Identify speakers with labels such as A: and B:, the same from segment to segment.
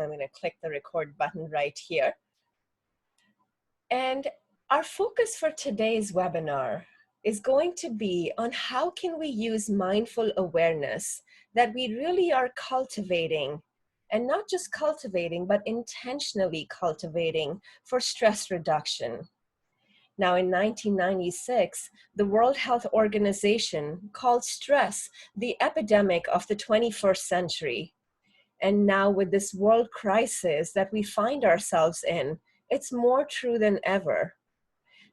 A: I'm going to click the record button right here. And our focus for today's webinar is going to be on how can we use mindful awareness that we really are cultivating, and not just cultivating, but intentionally cultivating for stress reduction. Now, in 1996, the World Health Organization called stress the epidemic of the 21st century. And now with this world crisis that we find ourselves in, it's more true than ever.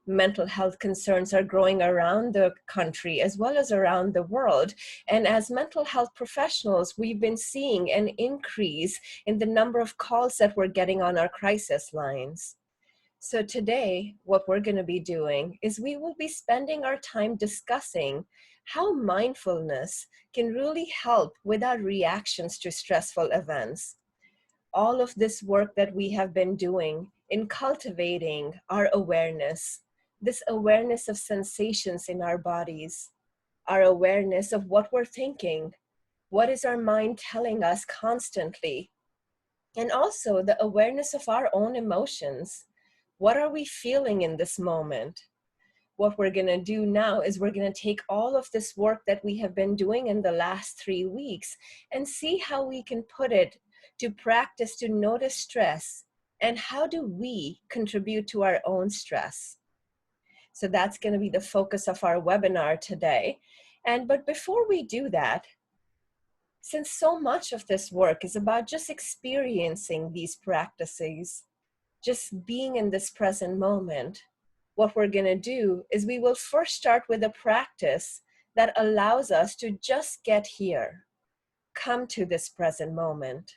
A: Mental health concerns are growing around the country as well as around the world. And as mental health professionals, we've been seeing an increase in the number of calls that we're getting on our crisis lines. So today, what we're going to be doing is we will be spending our time discussing how mindfulness can really help with our reactions to stressful events. All of this work that we have been doing in cultivating our awareness, this awareness of sensations in our bodies, our awareness of what we're thinking, what is our mind telling us constantly, and also the awareness of our own emotions. What are we feeling in this moment? What we're going to do now is we're going to take all of this work that we have been doing in the last 3 weeks and see how we can put it to practice to notice stress, and how do we contribute to our own stress. So that's going to be the focus of our webinar today. But before we do that, since so much of this work is about just experiencing these practices, just being in this present moment, what we're going to do is we will first start with a practice that allows us to just get here, come to this present moment.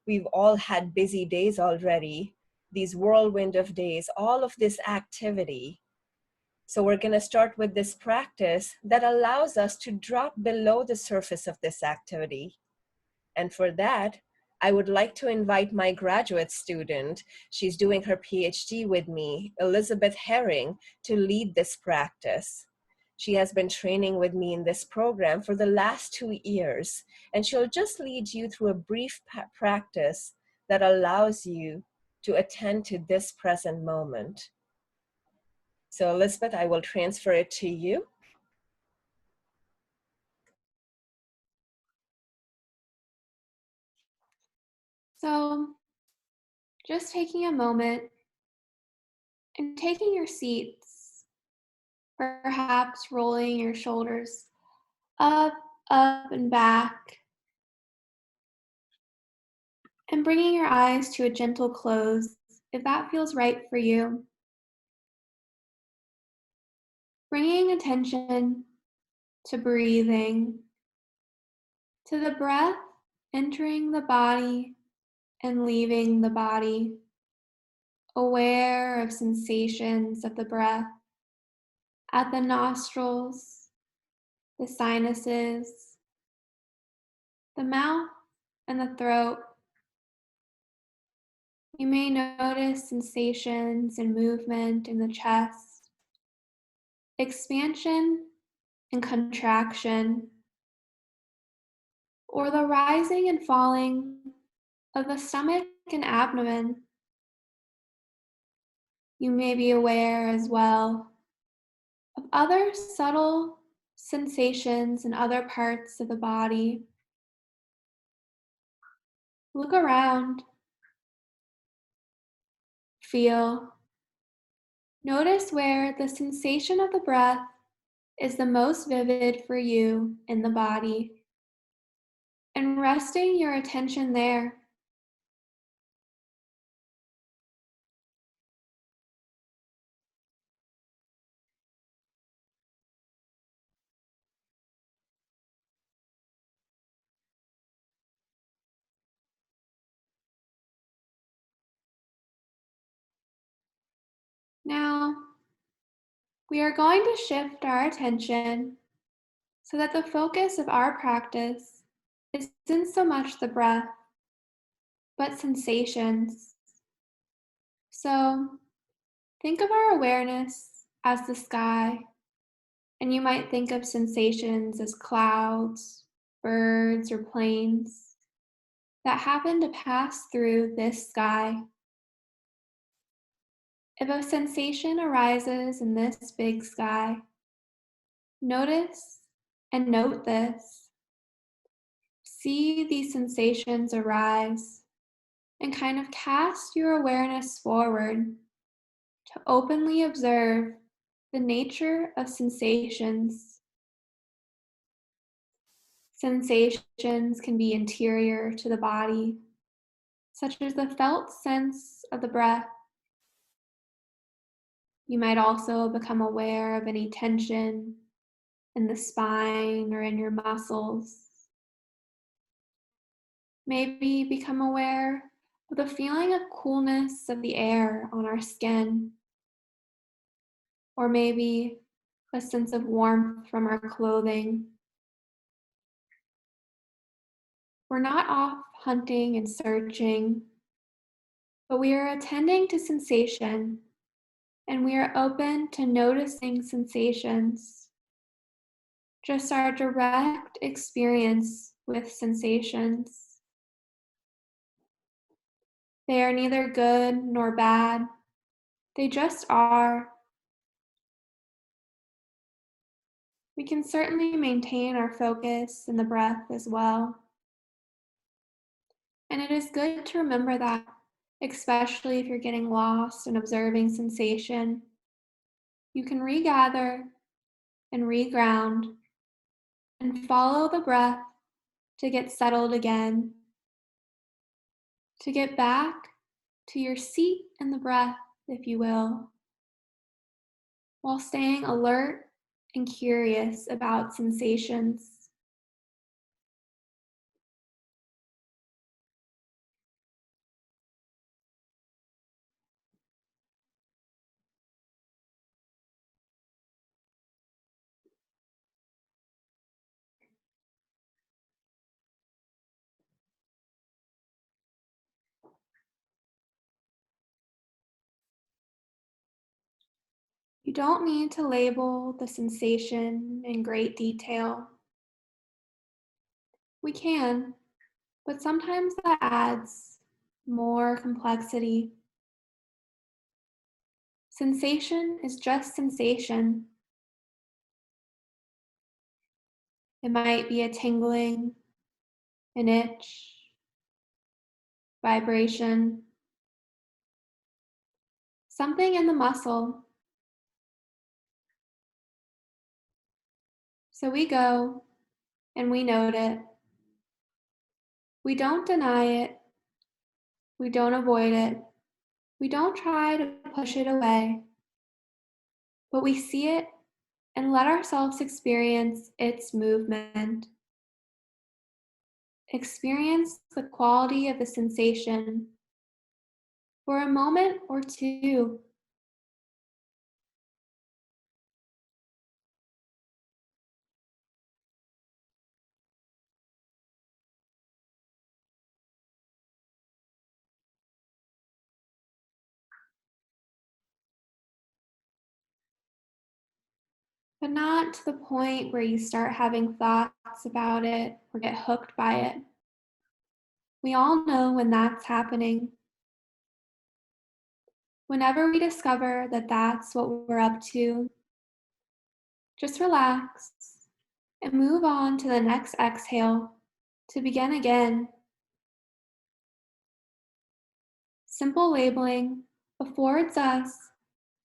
A: We've all had busy days already, these whirlwind of days, all of this activity. So we're going to start with this practice that allows us to drop below the surface of this activity. And for that, I would like to invite my graduate student, she's doing her PhD with me, Elizabeth Herring, to lead this practice. She has been training with me in this program for the last 2 years, and she'll just lead you through a brief practice that allows you to attend to this present moment. So Elizabeth, I will transfer it to you.
B: So just taking a moment and taking your seats, perhaps rolling your shoulders up, up, and back, and bringing your eyes to a gentle close if that feels right for you. Bringing attention to breathing, to the breath entering the body and leaving the body, aware of sensations of the breath at the nostrils, the sinuses, the mouth, and the throat. You may notice sensations and movement in the chest, expansion and contraction, or the rising and falling of the stomach and abdomen. You may be aware as well of other subtle sensations in other parts of the body. Look around. Feel. Notice where the sensation of the breath is the most vivid for you in the body, and resting your attention there. Now, we are going to shift our attention so that the focus of our practice isn't so much the breath, but sensations. So, think of our awareness as the sky, and you might think of sensations as clouds, birds, or planes. that happen to pass through this sky. If a sensation arises in this big sky, notice and note this. See these sensations arise and kind of cast your awareness forward to openly observe the nature of sensations. Sensations can be interior to the body, such as the felt sense of the breath. You might also become aware of any tension in the spine or in your muscles. Maybe become aware of the feeling of coolness of the air on our skin, or maybe a sense of warmth from our clothing. We're not off hunting and searching, but we are attending to sensation, and we are open to noticing sensations. Just our direct experience with sensations. They are neither good nor bad. They just are. We can certainly maintain our focus in the breath as well. And it is good to remember that, especially if you're getting lost in observing sensation. You can regather and reground and follow the breath to get settled again, to get back to your seat in the breath, if you will, while staying alert and curious about sensations. You don't need to label the sensation in great detail. We can, but sometimes that adds more complexity. Sensation is just sensation. It might be a tingling, an itch, vibration, something in the muscle. So we go and we note it. We don't deny it. We don't avoid it. We don't try to push it away. But we see it and let ourselves experience its movement. Experience the quality of the sensation for a moment or two. But not to the point where you start having thoughts about it or get hooked by it. We all know when that's happening. Whenever we discover that that's what we're up to, just relax and move on to the next exhale to begin again. Simple labeling affords us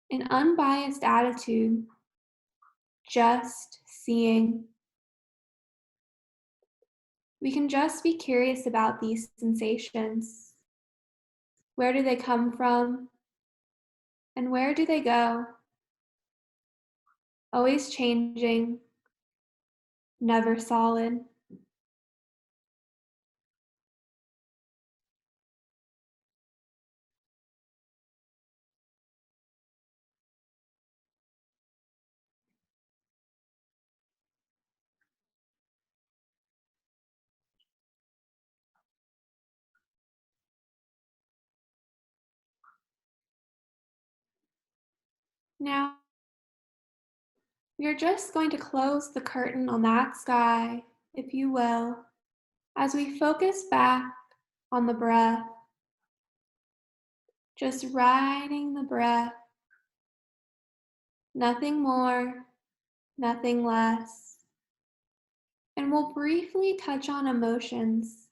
B: an unbiased attitude, just seeing. We can just be curious about these sensations. Where do they come from? And where do they go? Always changing, never solid. Now, we are just going to close the curtain on that sky, if you will, as we focus back on the breath, just riding the breath, nothing more, nothing less. And we'll briefly touch on emotions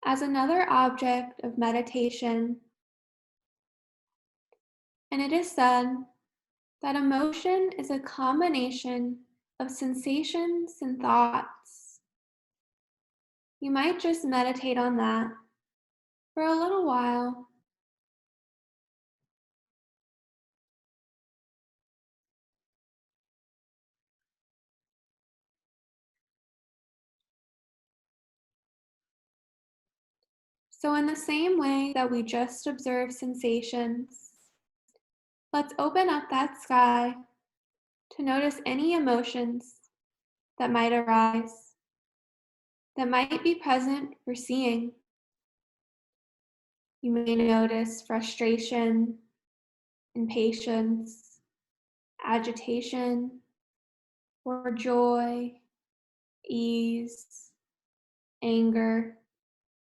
B: as another object of meditation. And it is said that emotion is a combination of sensations and thoughts. You might just meditate on that for a little while. So in the same way that we just observed sensations, let's open up that sky to notice any emotions that might arise, that might be present for seeing. You may notice frustration, impatience, agitation, or joy, ease, anger,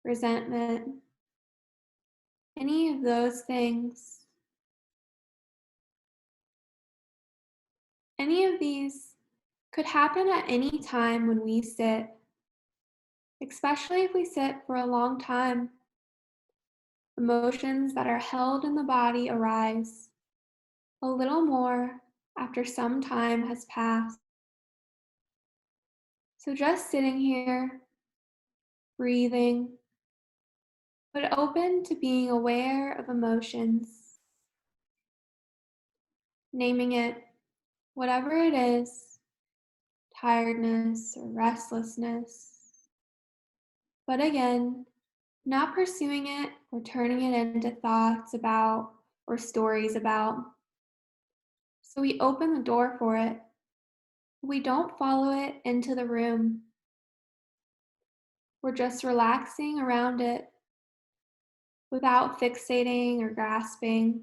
B: resentment, any of those things. Any of these could happen at any time when we sit, especially if we sit for a long time. Emotions that are held in the body arise a little more after some time has passed. So just sitting here, breathing, but open to being aware of emotions, naming it whatever it is, tiredness or restlessness. But again, not pursuing it or turning it into thoughts about or stories about. So we open the door for it. We don't follow it into the room. We're just relaxing around it without fixating or grasping.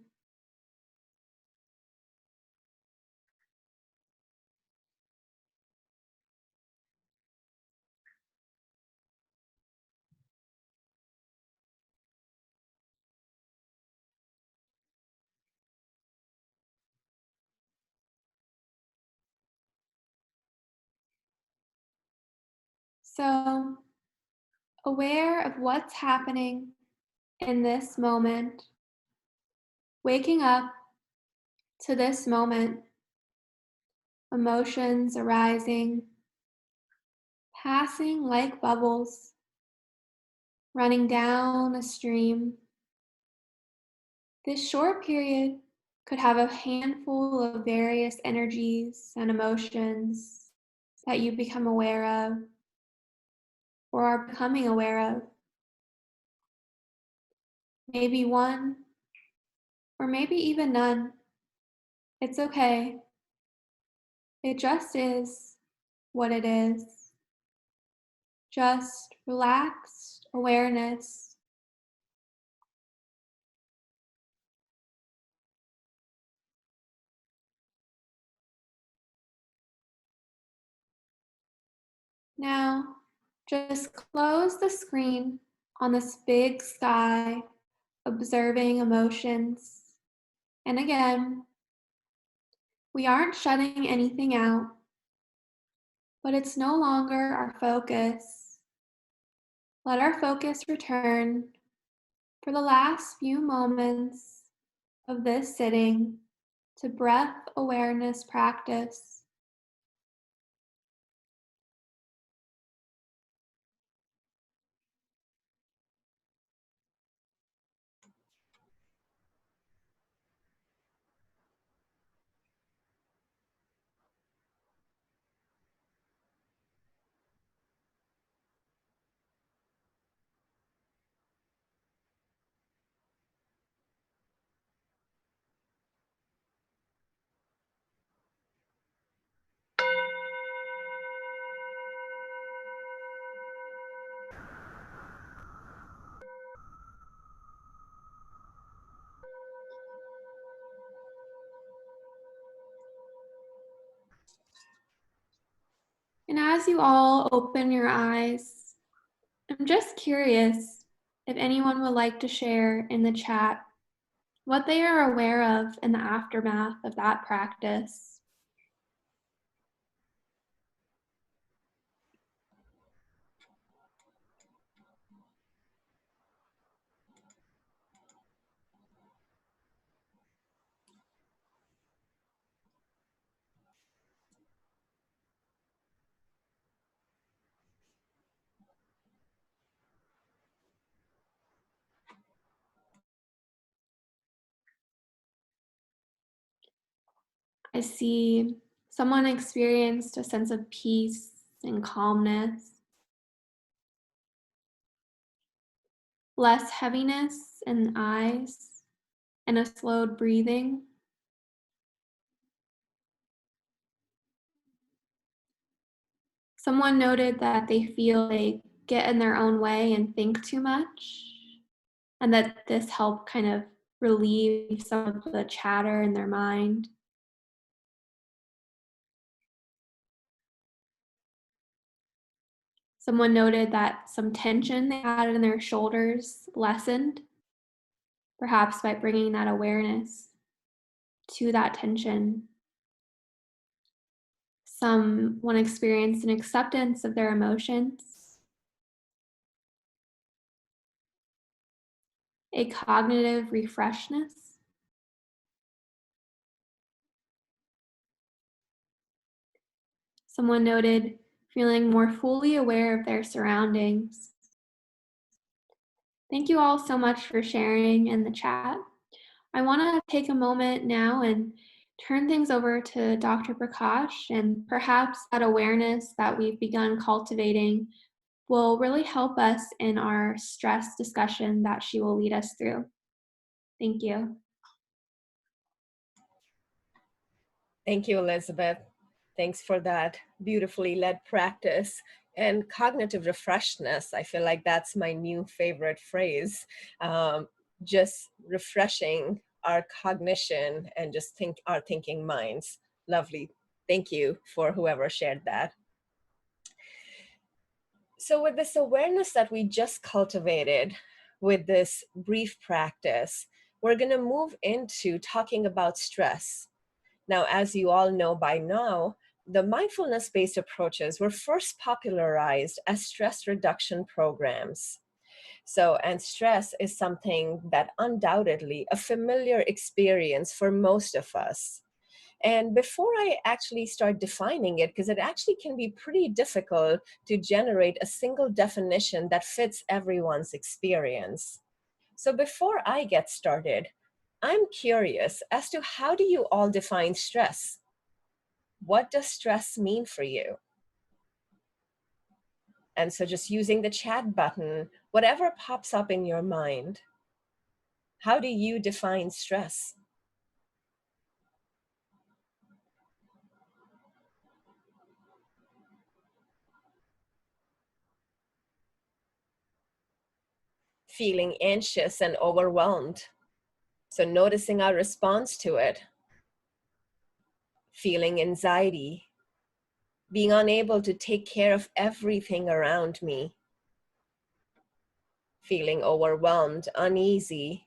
B: So, aware of what's happening in this moment, waking up to this moment, emotions arising, passing like bubbles, running down a stream. This short period could have a handful of various energies and emotions that you become aware of or are becoming aware of. Maybe one, or maybe even none. It's okay. It just is what it is. Just relaxed awareness. Now, just close the screen on this big sky, observing emotions. And again, we aren't shutting anything out, but it's no longer our focus. Let our focus return for the last few moments of this sitting to breath awareness practice. And as you all open your eyes, I'm just curious, if anyone would like to share in the chat what they are aware of in the aftermath of that practice. I see someone experienced a sense of peace and calmness, less heaviness in the eyes, and a slowed breathing. Someone noted that they feel they get in their own way and think too much, and that this helped kind of relieve some of the chatter in their mind. Someone noted that some tension they had in their shoulders lessened, perhaps by bringing that awareness to that tension. Someone experienced an acceptance of their emotions, a cognitive refreshness. Someone noted feeling more fully aware of their surroundings. Thank you all so much for sharing in the chat. I want to take a moment now and turn things over to Dr. Prakash, and perhaps that awareness that we've begun cultivating will really help us in our stress discussion that she will lead us through. Thank you.
A: Thank you, Elizabeth. Thanks for that beautifully led practice. And cognitive refreshness, I feel like that's my new favorite phrase. Just refreshing our cognition and just our thinking minds. Lovely. Thank you for whoever shared that. So with this awareness that we just cultivated with this brief practice, we're going to move into talking about stress. Now, as you all know by now, the mindfulness-based approaches were first popularized as stress reduction programs. So, and stress is something that undoubtedly a familiar experience for most of us. And before I actually start defining it, because it actually can be pretty difficult to generate a single definition that fits everyone's experience. So before I get started, I'm curious as to how do you all define stress? What does stress mean for you? And so just using the chat button, whatever pops up in your mind, how do you define stress? Feeling anxious and overwhelmed. So noticing our response to it. Feeling anxiety. Being unable to take care of everything around me. Feeling overwhelmed, uneasy.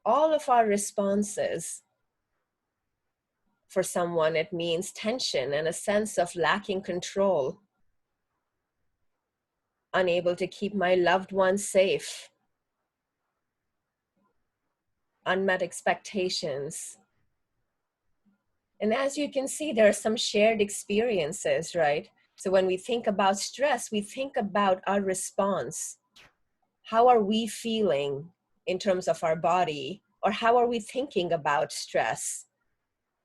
A: All of our responses, for someone, it means tension and a sense of lacking control. Unable to keep my loved ones safe. Unmet expectations. And as you can see, there are some shared experiences, right? So when we think about stress, we think about our response. How are we feeling in terms of our body? Or how are we thinking about stress?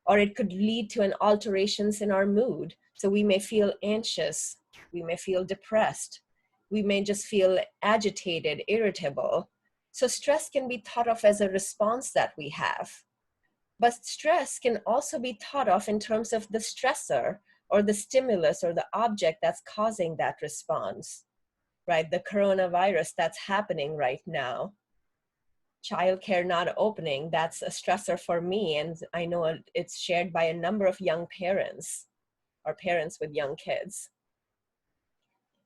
A: Or it could lead to an alterations in our mood. So we may feel anxious, we may feel depressed, we may just feel agitated, irritable. So stress can be thought of as a response that we have. But stress can also be thought of in terms of the stressor or the stimulus or the object that's causing that response, right? The coronavirus that's happening right now. Childcare not opening, that's a stressor for me. And I know it's shared by a number of young parents or parents with young kids.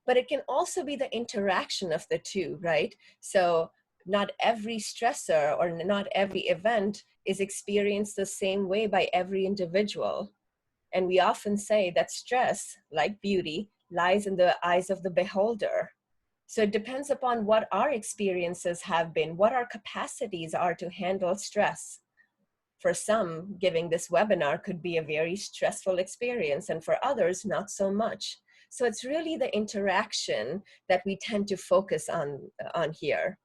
A: but it can also be the interaction of the two, right? So not every stressor or not every event is experienced the same way by every individual. And we often say that stress, like beauty, lies in the eyes of the beholder. So it depends upon what our experiences have been, what our capacities are to handle stress. For some, giving this webinar could be a very stressful experience, and for others, not so much. So it's really the interaction that we tend to focus on here.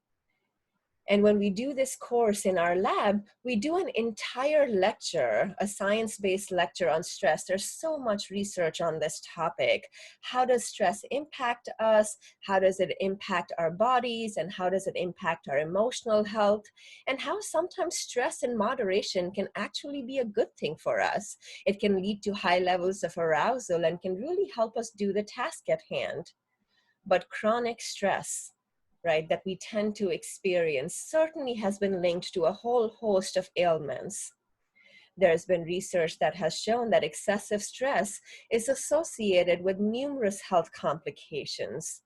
A: And when we do this course in our lab, we do an entire lecture, a science-based lecture on stress. There's so much research on this topic. How does stress impact us? How does it impact our bodies? And how does it impact our emotional health? And how sometimes stress in moderation can actually be a good thing for us. It can lead to high levels of arousal and can really help us do the task at hand. But chronic stress, right, that we tend to experience certainly has been linked to a whole host of ailments. There's been research that has shown that excessive stress is associated with numerous health complications,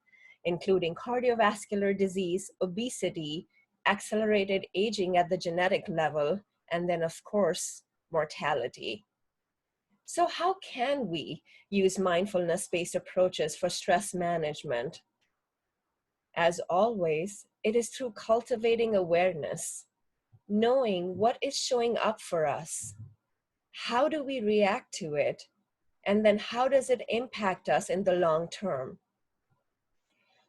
A: including cardiovascular disease, obesity, accelerated aging at the genetic level, and then, of course, mortality. So how can we use mindfulness-based approaches for stress management? As always, it is through cultivating awareness, knowing what is showing up for us. How do we react to it? And then how does it impact us in the long term?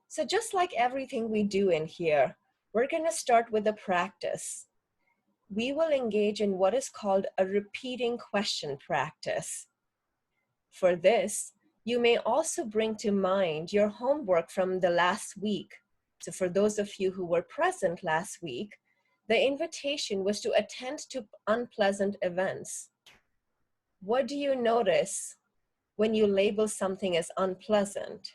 A: So just like everything we do in here, we're going to start with a practice. We will engage in what is called a repeating question practice. For this, you may also bring to mind your homework from the last week. So for those of you who were present last week, the invitation was to attend to unpleasant events. What do you notice when you label something as unpleasant?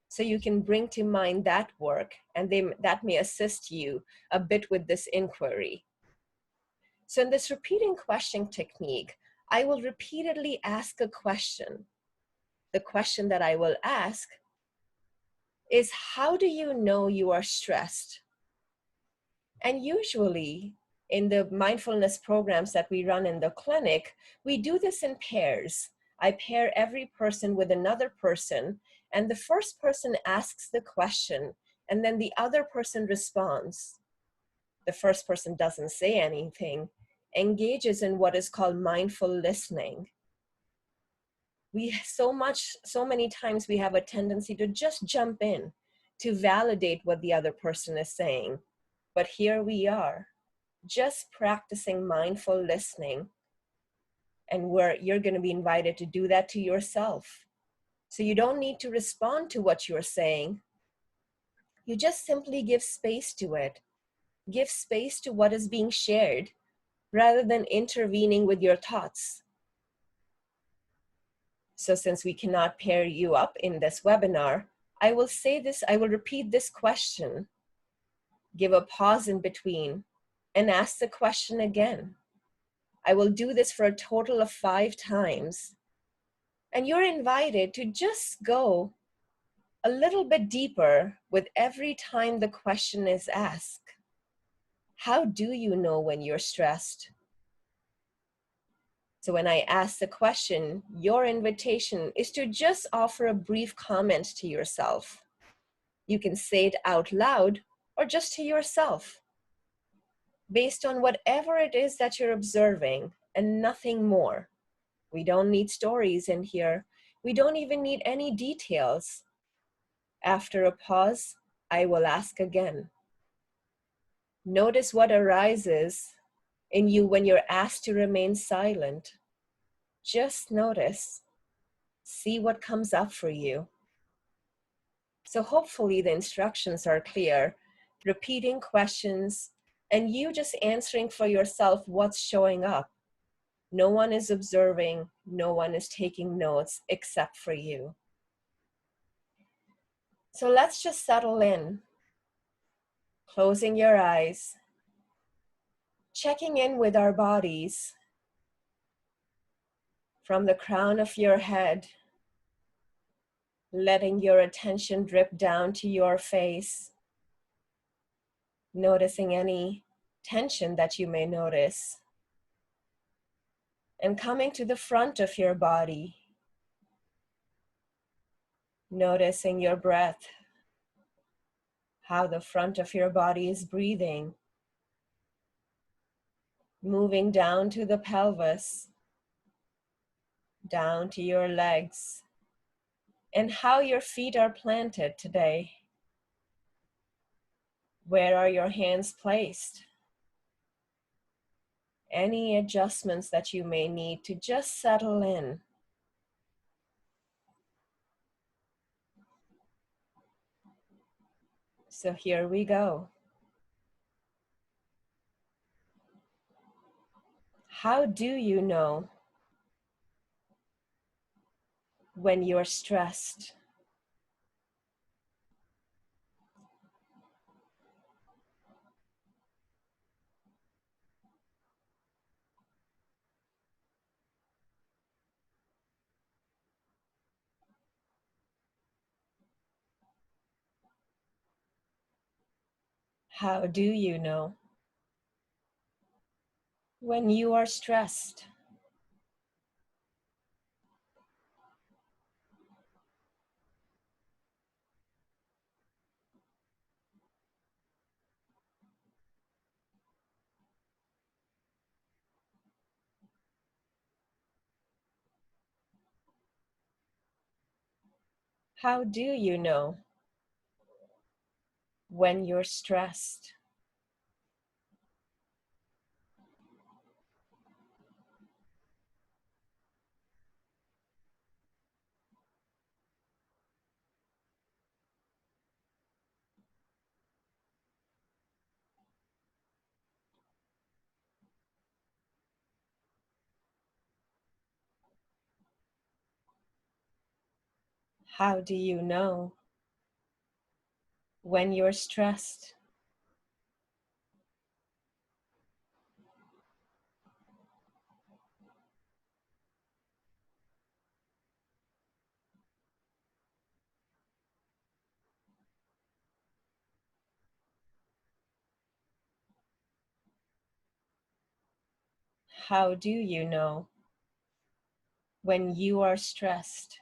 A: So you can bring to mind that work, and that may assist you a bit with this inquiry. So in this repeating question technique, I will repeatedly ask a question. The question that I will ask is, how do you know you are stressed? And usually in the mindfulness programs that we run in the clinic, we do this in pairs. I pair every person with another person, and the first person asks the question, and then the other person responds. The first person doesn't say anything, engages in what is called mindful listening. So many times we have a tendency to just jump in to validate what the other person is saying. But here we are, just practicing mindful listening. And you're going to be invited to do that to yourself. So you don't need to respond to what you're saying. You just simply give space to it. Give space to what is being shared rather than intervening with your thoughts. So since we cannot pair you up in this webinar, I will repeat this question, give a pause in between, and ask the question again. I will do this for a total of 5 times. And you're invited to just go a little bit deeper with every time the question is asked. How do you know when you're stressed? So when I ask the question, your invitation is to just offer a brief comment to yourself. You can say it out loud or just to yourself, based on whatever it is that you're observing and nothing more. We don't need stories in here. We don't even need any details. After a pause, I will ask again. Notice what arises in you when you're asked to remain silent. Just notice. See what comes up for you. So hopefully the instructions are clear. Repeating questions and you just answering for yourself what's showing up. No one is observing, no one is taking notes except for you. So let's just settle in. Closing your eyes. Checking in with our bodies. From the crown of your head letting your attention drip down to your face, noticing any tension that you may notice, and coming to the front of your body, noticing your breath, how the front of your body is breathing, moving down to the pelvis, down to your legs, and how your feet are planted today. Where are your hands placed? Any adjustments that you may need to just settle in. So here we go. How do you know when you're stressed? How do you know when you are stressed? How do you know when you're stressed? How do you know when you're stressed? How do you know when you are stressed?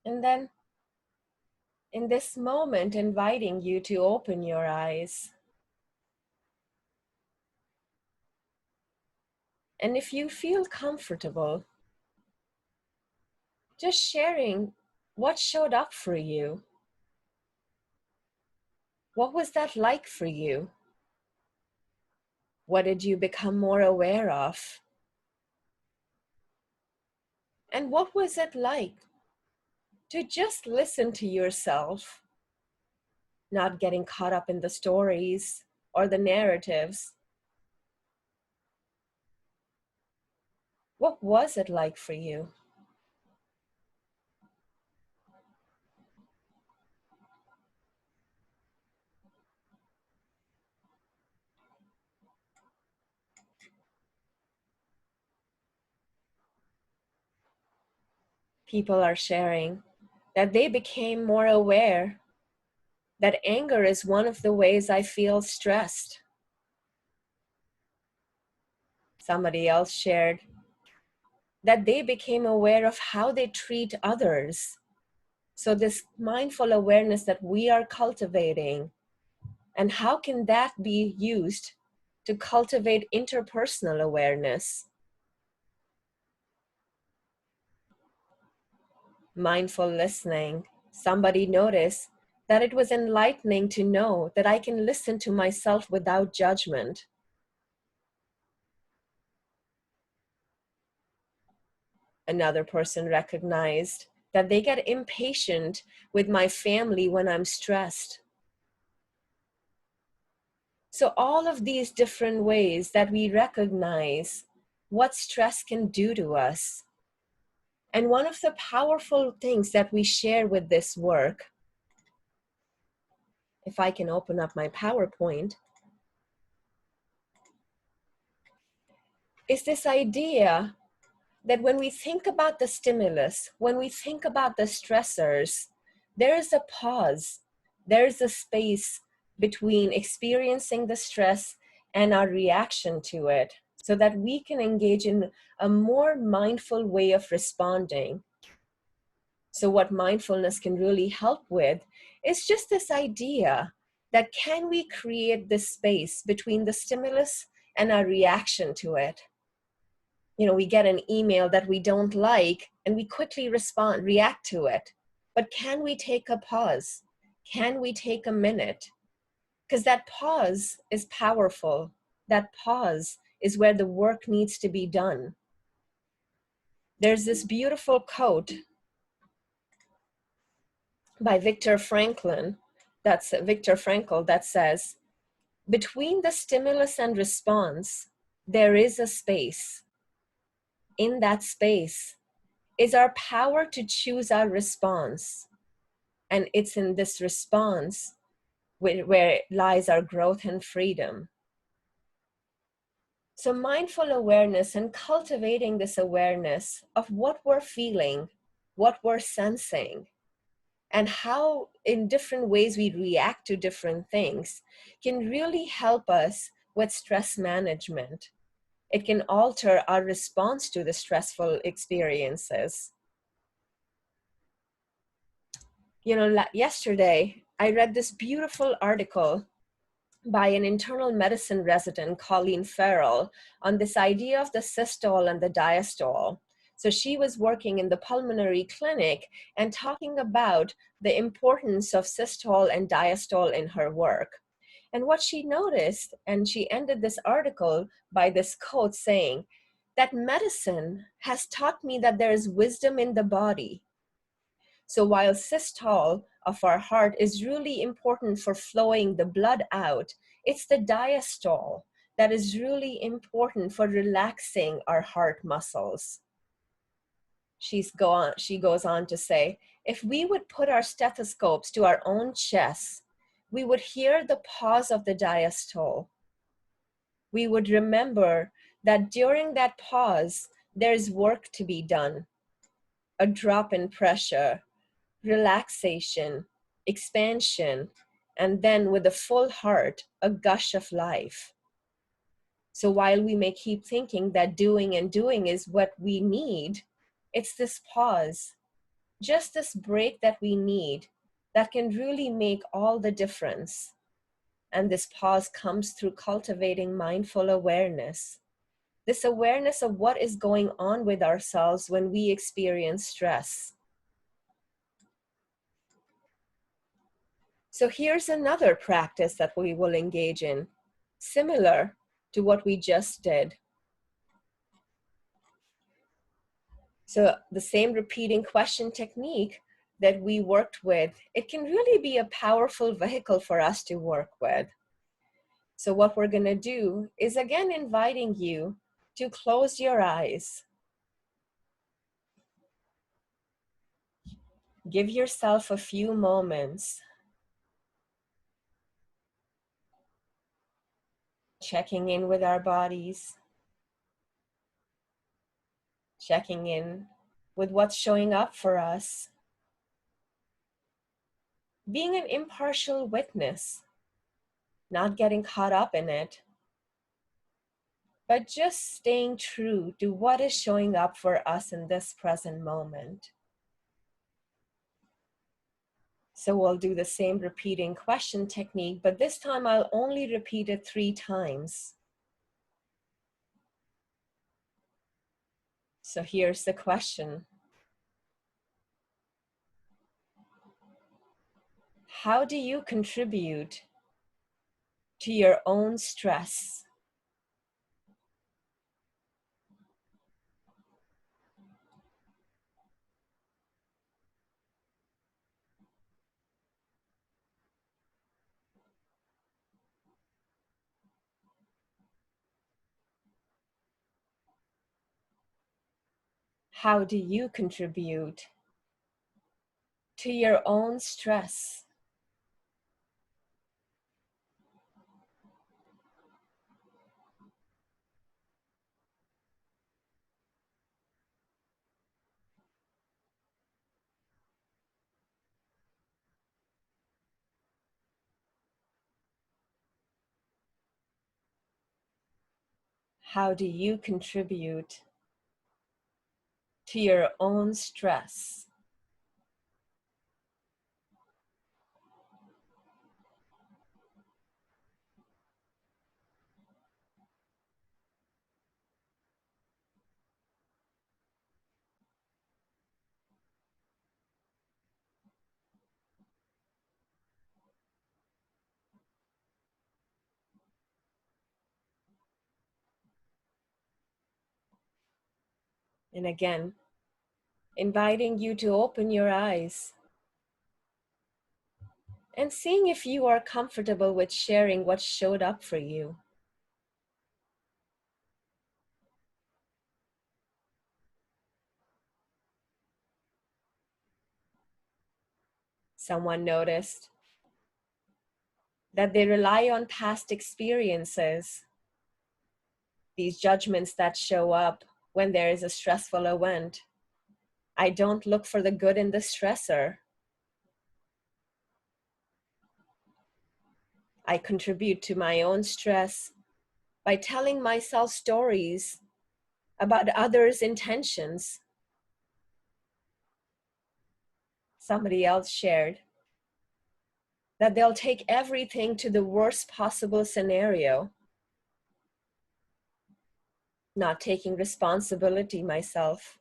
A: And then in this moment, inviting you to open your eyes. And if you feel comfortable, just sharing what showed up for you. What was that like for you? What did you become more aware of? And what was it like to just listen to yourself, not getting caught up in the stories or the narratives? What was it like for you? People are sharing that they became more aware that anger is one of the ways I feel stressed. Somebody else shared that they became aware of how they treat others. So this mindful awareness that we are cultivating, and how can that be used to cultivate interpersonal awareness? Mindful listening. Somebody noticed that it was enlightening to know that I can listen to myself without judgment. Another person recognized that they get impatient with my family when I'm stressed. So all of these different ways that we recognize what stress can do to us. And one of the powerful things that we share with this work, if I can open up my PowerPoint, is this idea that when we think about the stimulus, when we think about the stressors, there is a pause, there is a space between experiencing the stress and our reaction to it, so that we can engage in a more mindful way of responding. So what mindfulness can really help with is just this idea that can we create this space between the stimulus and our reaction to it? You know, we get an email that we don't like and we quickly react to it. But can we take a pause? Can we take a minute? Because that pause is powerful. That pause is where the work needs to be done. There's this beautiful quote by Viktor Frankl that says, between the stimulus and response, there is a space. In that space is our power to choose our response. And it's in this response where lies our growth and freedom. So mindful awareness and cultivating this awareness of what we're feeling, what we're sensing, and how in different ways we react to different things can really help us with stress management. It can alter our response to the stressful experiences. You know, yesterday I read this beautiful article by an internal medicine resident, Colleen Farrell, on this idea of the systole and the diastole. So she was working in the pulmonary clinic and talking about the importance of systole and diastole in her work. And what she noticed, and she ended this article by this quote saying, that medicine has taught me that there is wisdom in the body. So while systole of our heart is really important for flowing the blood out, it's the diastole that is really important for relaxing our heart muscles. She goes on to say, if we would put our stethoscopes to our own chests, we would hear the pause of the diastole. We would remember that during that pause, there's work to be done, a drop in pressure, relaxation, expansion, and then with a full heart, a gush of life. So while we may keep thinking that doing and doing is what we need, it's this pause, just this break that we need that can really make all the difference. And this pause comes through cultivating mindful awareness. This awareness of what is going on with ourselves when we experience stress. So here's another practice that we will engage in, similar to what we just did. So the same repeating question technique that we worked with, it can really be a powerful vehicle for us to work with. So what we're going to do is again inviting you to close your eyes. Give yourself a few moments, checking in with our bodies, checking in with what's showing up for us, being an impartial witness, not getting caught up in it, but just staying true to what is showing up for us in this present moment. So we'll do the same repeating question technique, but this time I'll only repeat it 3 times. So here's the question. How do you contribute to your own stress? How do you contribute to your own stress? How do you contribute to your own stress? And again, inviting you to open your eyes and seeing if you are comfortable with sharing what showed up for you. Someone noticed that they rely on past experiences, these judgments that show up when there is a stressful event. I don't look for the good in the stressor. I contribute to my own stress by telling myself stories about others' intentions. Somebody else shared that they'll take everything to the worst possible scenario, not taking responsibility myself,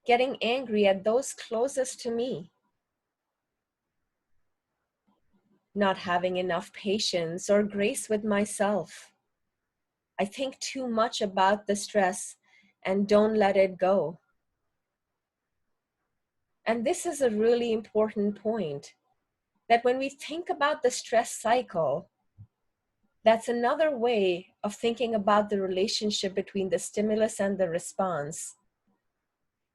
A: getting angry at those closest to me, not having enough patience or grace with myself. I think too much about the stress and don't let it go. And this is a really important point, that when we think about the stress cycle, that's another way of thinking about the relationship between the stimulus and the response.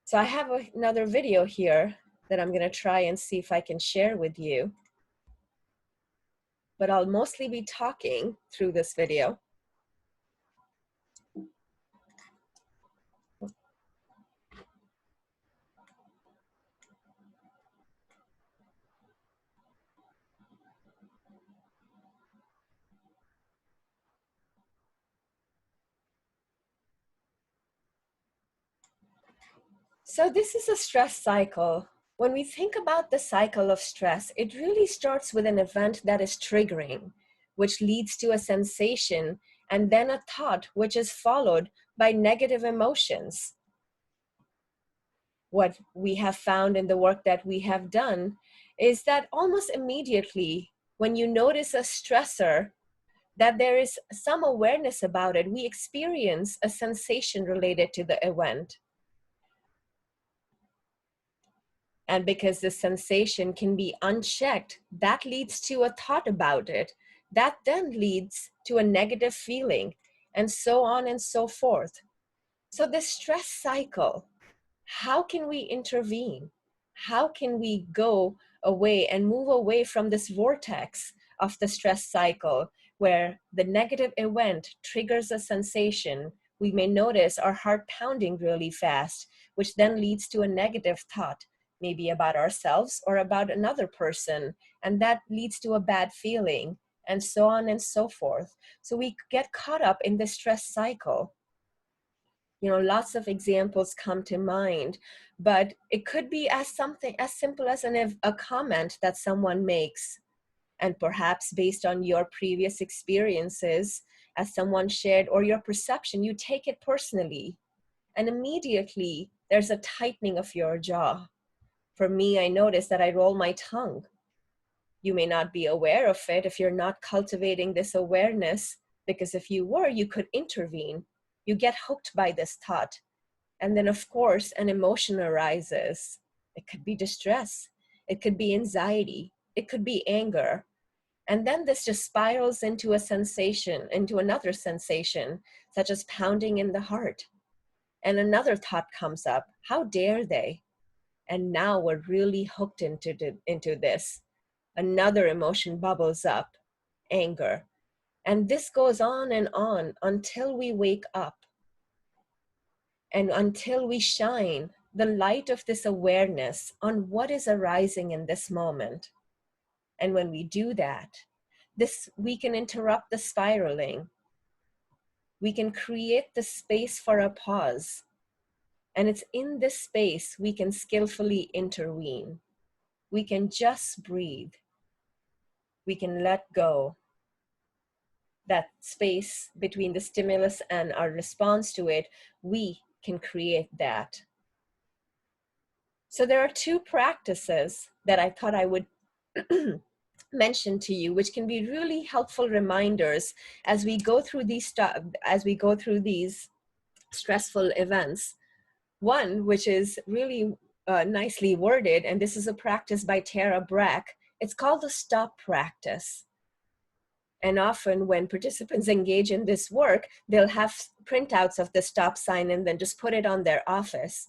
A: So I have another video here that I'm going to try and see if I can share with you. But I'll mostly be talking through this video. So this is a stress cycle. When we think about the cycle of stress, it really starts with an event that is triggering, which leads to a sensation, and then a thought, which is followed by negative emotions. What we have found in the work that we have done is that almost immediately, when you notice a stressor, that there is some awareness about it, we experience a sensation related to the event. And because the sensation can be unchecked, that leads to a thought about it. That then leads to a negative feeling, and so on and so forth. So the stress cycle, how can we intervene? How can we go away and move away from this vortex of the stress cycle where the negative event triggers a sensation? We may notice our heart pounding really fast, which then leads to a negative thought, maybe about ourselves or about another person, and that leads to a bad feeling, and so on and so forth. So we get caught up in the stress cycle. You know, lots of examples come to mind, but it could be as something as simple as a comment that someone makes, and perhaps based on your previous experiences, as someone shared, or your perception, you take it personally, and immediately there's a tightening of your jaw. For me, I notice that I roll my tongue. You may not be aware of it if you're not cultivating this awareness, because if you were, you could intervene. You get hooked by this thought. And then, of course, an emotion arises. It could be distress. It could be anxiety. It could be anger. And then this just spirals into a sensation, into another sensation, such as pounding in the heart. And another thought comes up, how dare they? And now we're really hooked into this. Another emotion bubbles up, anger. And this goes on and on until we wake up and until we shine the light of this awareness on what is arising in this moment. And when we do that, we can interrupt the spiraling. We can create the space for a pause. And it's in this space we can skillfully intervene. We can just breathe. We can let go. That space between the stimulus and our response to it, we can create that. So there are two practices that I thought I would mention to you, which can be really helpful reminders as we go through these stressful events. One, which is really nicely worded, and this is a practice by Tara Brach. It's called the stop practice. And often when participants engage in this work, they'll have printouts of the stop sign and then just put it on their office.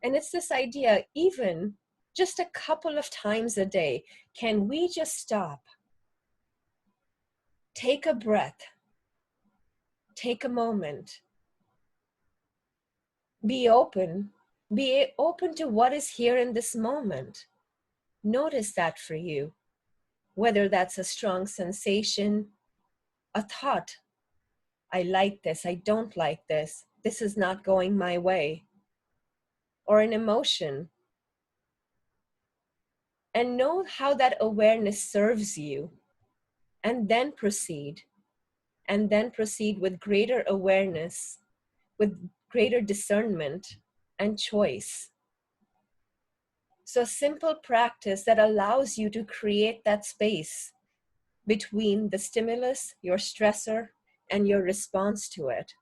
A: And it's this idea, even just a couple of times a day, can we just stop? Take a breath. Take a moment. Be open. Be open to what is here in this moment. Notice that for you, whether that's a strong sensation, a thought, I like this, I don't like this, this is not going my way, or an emotion. And know how that awareness serves you, and then proceed with greater awareness, with greater discernment and choice. So simple practice that allows you to create that space between the stimulus, your stressor, and your response to it.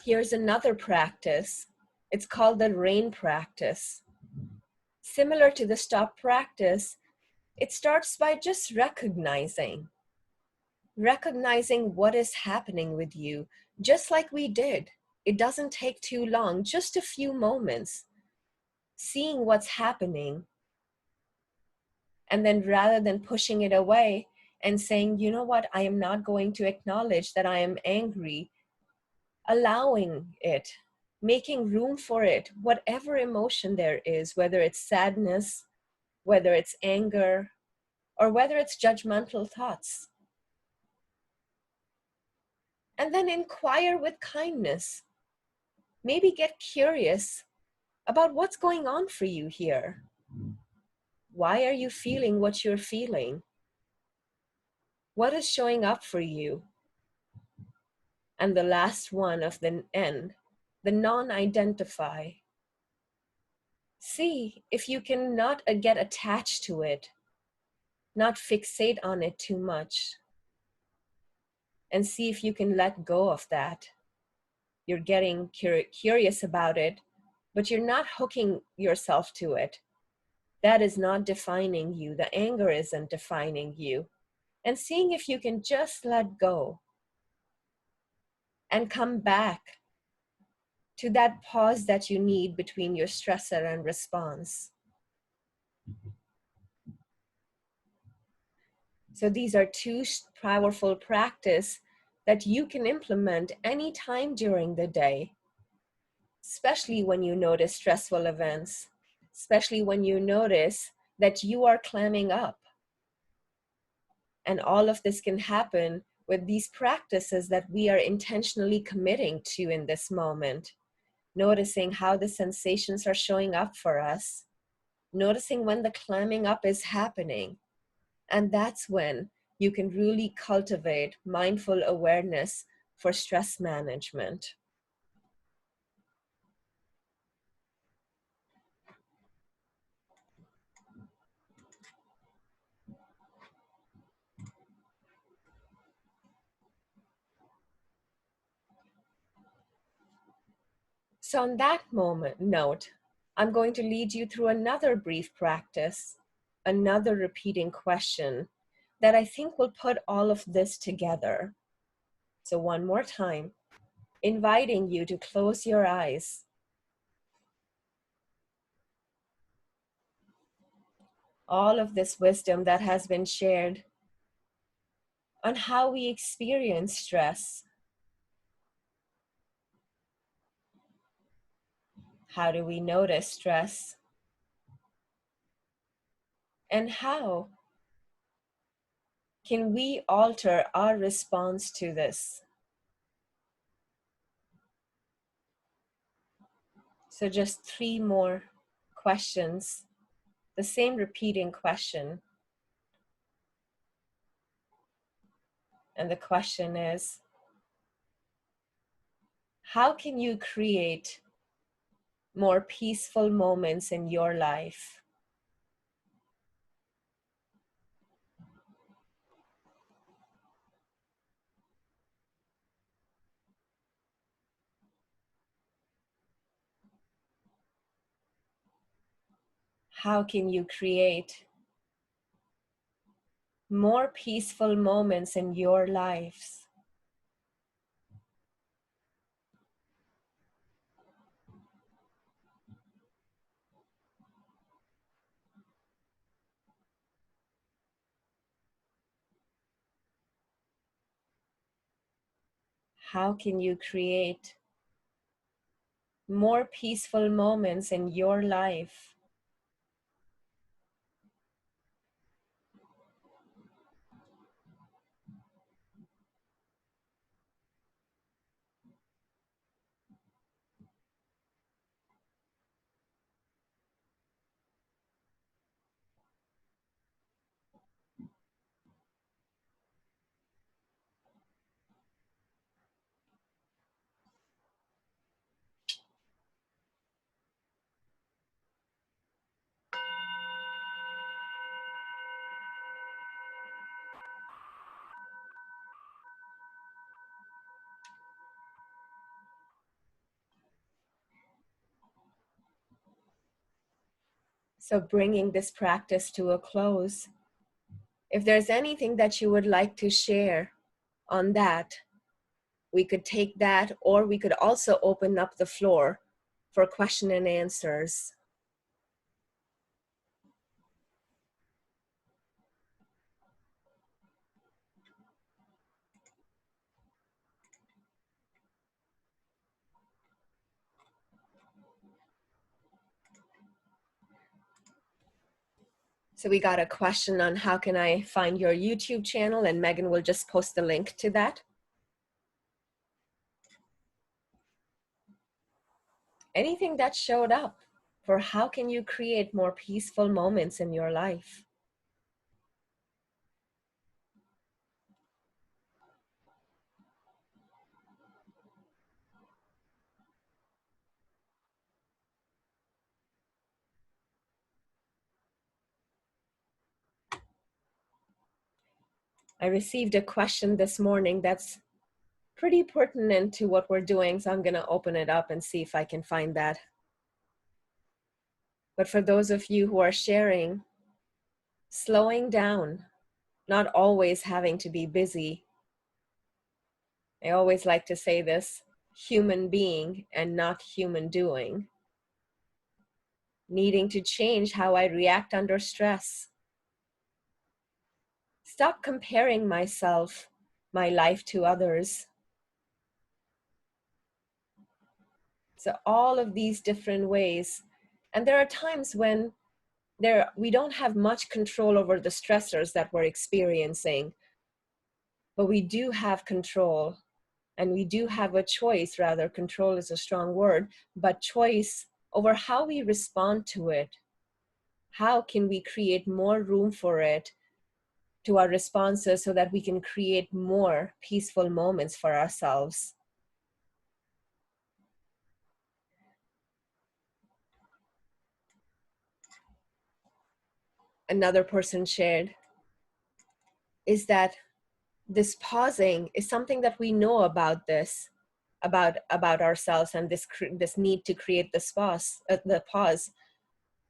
A: Here's another practice. It's called the RAIN practice. Similar to the stop practice, it starts by just recognizing what is happening with you, just like we did. It doesn't take too long, just a few moments, seeing what's happening. And then rather than pushing it away and saying, you know what, I am not going to acknowledge that I am angry, allowing it, making room for it, whatever emotion there is, whether it's sadness, whether it's anger, or whether it's judgmental thoughts. And then inquire with kindness. Maybe get curious about what's going on for you here. Why are you feeling what you're feeling? What is showing up for you? And the last one of the N, the non-identify. See if you can not get attached to it, not fixate on it too much, and see if you can let go of that. You're getting curious about it, but you're not hooking yourself to it. That is not defining you. The anger isn't defining you. And seeing if you can just let go and come back to that pause that you need between your stressor and response. So these are two powerful practices that you can implement anytime during the day, especially when you notice stressful events, especially when you notice that you are clamming up. And all of this can happen with these practices that we are intentionally committing to in this moment. Noticing how the sensations are showing up for us. Noticing when the clamming up is happening. And that's when you can really cultivate mindful awareness for stress management. So on that note, I'm going to lead you through another brief practice, another repeating question that I think will put all of this together. So one more time, inviting you to close your eyes. All of this wisdom that has been shared on how we experience stress. How do we notice stress? And how can we alter our response to this? So just 3 more questions, the same repeating question. And the question is, how can you create more peaceful moments in your life? How can you create more peaceful moments in your lives? How can you create more peaceful moments in your life? So bringing this practice to a close, if there's anything that you would like to share on that, we could take that, or we could also open up the floor for question and answers. So we got a question on how can I find your YouTube channel, and Megan will just post the link to that. Anything that showed up for how can you create more peaceful moments in your life? I received a question this morning that's pretty pertinent to what we're doing, so I'm going to open it up and see if I can find that. But for those of you who are sharing, slowing down, not always having to be busy. I always like to say this, human being and not human doing. Needing to change how I react under stress. Stop comparing myself, my life to others. So all of these different ways. And there are times when we don't have much control over the stressors that we're experiencing, but we do have control, and we do have a choice, rather, control is a strong word, but choice over how we respond to it. How can we create more room for it to our responses so that we can create more peaceful moments for ourselves? Another person shared is that this pausing is something that we know about this, about ourselves, and this need to create this the pause.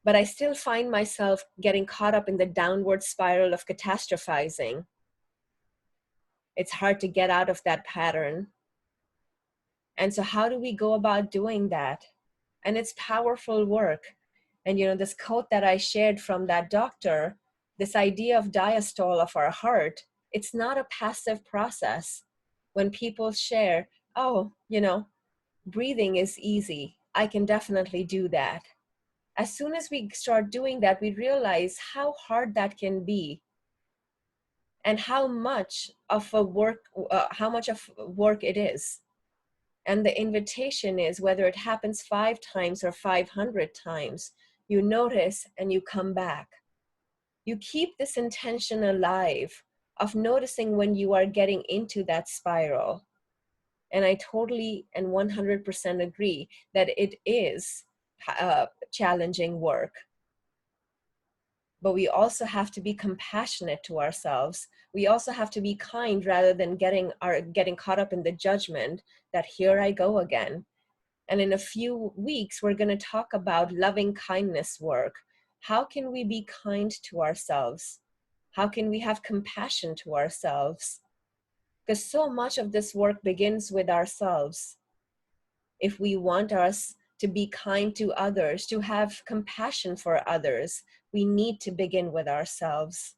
A: But I still find myself getting caught up in the downward spiral of catastrophizing. It's hard to get out of that pattern. And so how do we go about doing that? And it's powerful work. And this quote that I shared from that doctor, this idea of diastole of our heart, it's not a passive process. When people share, oh, breathing is easy, I can definitely do that. As soon as we start doing that, we realize how hard that can be, and how much of work it is. And the invitation is, whether it happens 5 times or 500 times, you notice and you come back. You keep this intention alive of noticing when you are getting into that spiral. And I totally and 100% agree that it is challenging work. But we also have to be compassionate to ourselves. We also have to be kind, rather than getting caught up in the judgment that here I go again. And in a few weeks, we're going to talk about loving kindness work. How can we be kind to ourselves? How can we have compassion to ourselves? Because so much of this work begins with ourselves. If we want us to be kind to others, to have compassion for others, we need to begin with ourselves.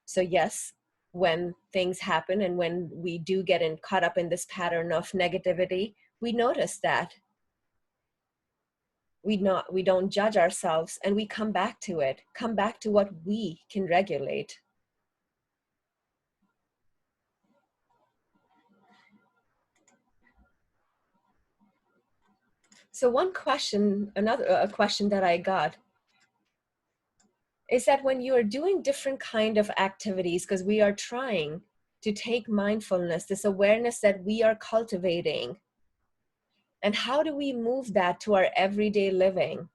A: So yes, when things happen and when we do get caught up in this pattern of negativity, we notice that. We don't judge ourselves, and we come back to it, come back to what we can regulate. So one question, a question that I got is that when you are doing different kind of activities, because we are trying to take mindfulness, this awareness that we are cultivating, and how do we move that to our everyday living?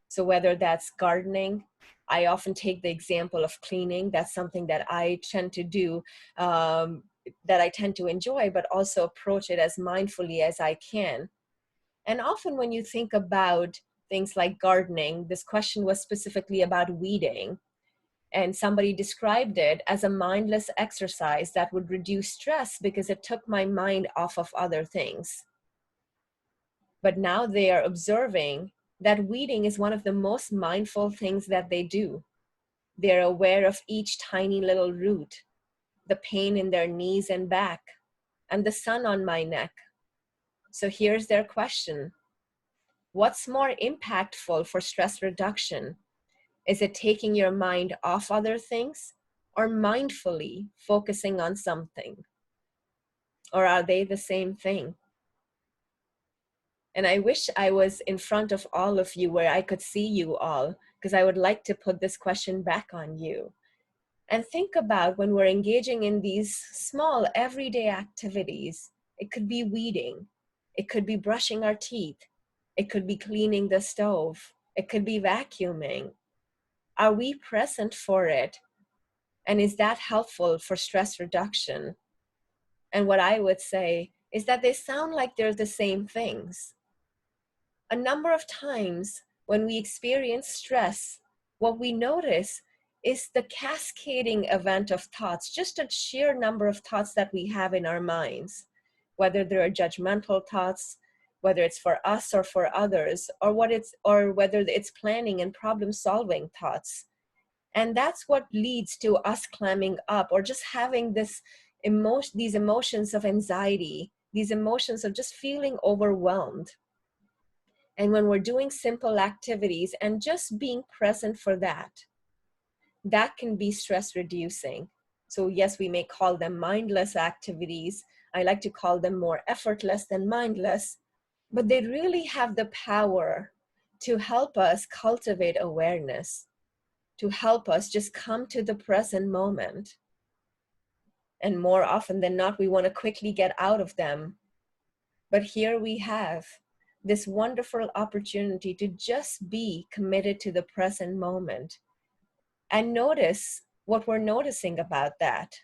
A: So whether that's gardening, I often take the example of cleaning. That's something that I tend to do, that I tend to enjoy, but also approach it as mindfully as I can. And often when you think about things like gardening, this question was specifically about weeding. And somebody described it as a mindless exercise that would reduce stress because it took my mind off of other things. But now they are observing that weeding is one of the most mindful things that they do. They're aware of each tiny little root, the pain in their knees and back, and the sun on my neck. So here's their question. What's more impactful for stress reduction? Is it taking your mind off other things, or mindfully focusing on something? Or are they the same thing? And I wish I was in front of all of you where I could see you all, because I would like to put this question back on you. And think about when we're engaging in these small everyday activities. It could be weeding. It could be brushing our teeth. It could be cleaning the stove. It could be vacuuming. Are we present for it? And is that helpful for stress reduction? And what I would say is that they sound like they're the same things. A number of times when we experience stress, what we notice is the cascading event of thoughts, just a sheer number of thoughts that we have in our minds, whether they're judgmental thoughts, whether it's for us or for others, or whether it's planning and problem solving thoughts. And that's what leads to us clamming up, or just having these emotions of anxiety, these emotions of just feeling overwhelmed. And when we're doing simple activities and just being present for that, that can be stress reducing. So yes, we may call them mindless activities. I like to call them more effortless than mindless, but they really have the power to help us cultivate awareness, to help us just come to the present moment. And more often than not, we want to quickly get out of them. But here we have this wonderful opportunity to just be committed to the present moment and notice what we're noticing about that.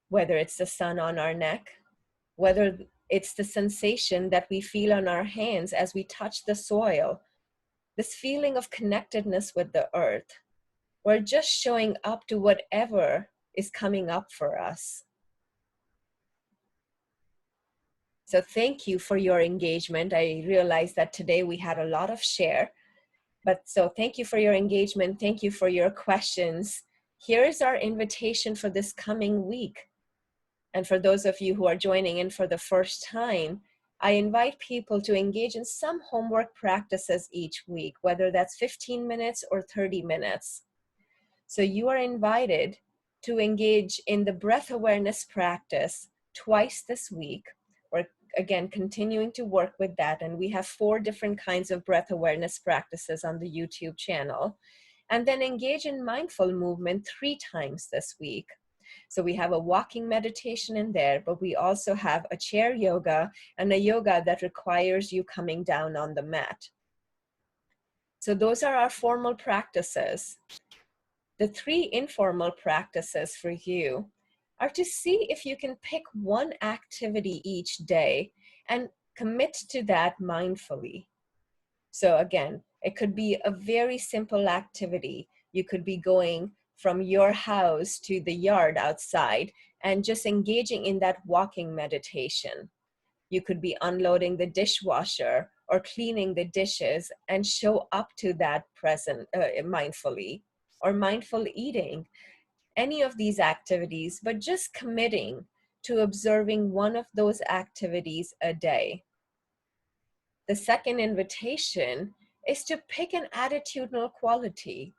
A: Whether it's the sun on our neck, whether it's the sensation that we feel on our hands as we touch the soil, this feeling of connectedness with the earth. We're just showing up to whatever is coming up for us. So thank you for your engagement. I realized that today we had a lot of share, but so thank you for your engagement. Thank you for your questions. Here's our invitation for this coming week. And for those of you who are joining in for the first time, I invite people to engage in some homework practices each week, whether that's 15 minutes or 30 minutes. So you are invited to engage in the breath awareness practice twice this week. We're again continuing to work with that, and we have 4 different kinds of breath awareness practices on the YouTube channel. And then engage in mindful movement 3 times this week. So we have a walking meditation in there, but we also have a chair yoga and a yoga that requires you coming down on the mat. So those are our formal practices. The 3 informal practices for you are to see if you can pick one activity each day and commit to that mindfully. So again, it could be a very simple activity. You could be going from your house to the yard outside and just engaging in that walking meditation. You could be unloading the dishwasher or cleaning the dishes and show up to that present mindfully, or mindful eating, any of these activities, but just committing to observing one of those activities a day. The second invitation is to pick an attitudinal quality.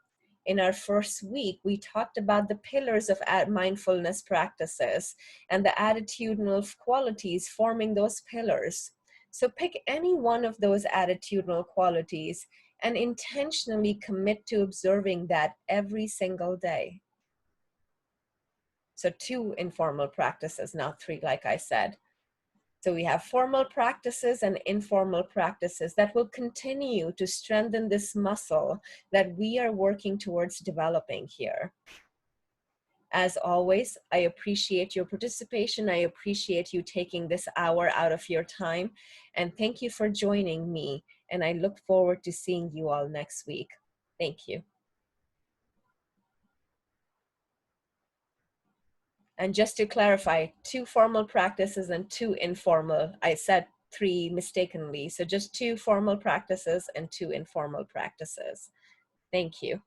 A: In our first week, we talked about the pillars of mindfulness practices and the attitudinal qualities forming those pillars. So pick any one of those attitudinal qualities and intentionally commit to observing that every single day. So 2 informal practices, not 3, like I said. So we have formal practices and informal practices that will continue to strengthen this muscle that we are working towards developing here. As always, I appreciate your participation. I appreciate you taking this hour out of your time. And thank you for joining me. And I look forward to seeing you all next week. Thank you. And just to clarify, 2 formal practices and 2 informal. I said 3 mistakenly. So just 2 formal practices and 2 informal practices. Thank you.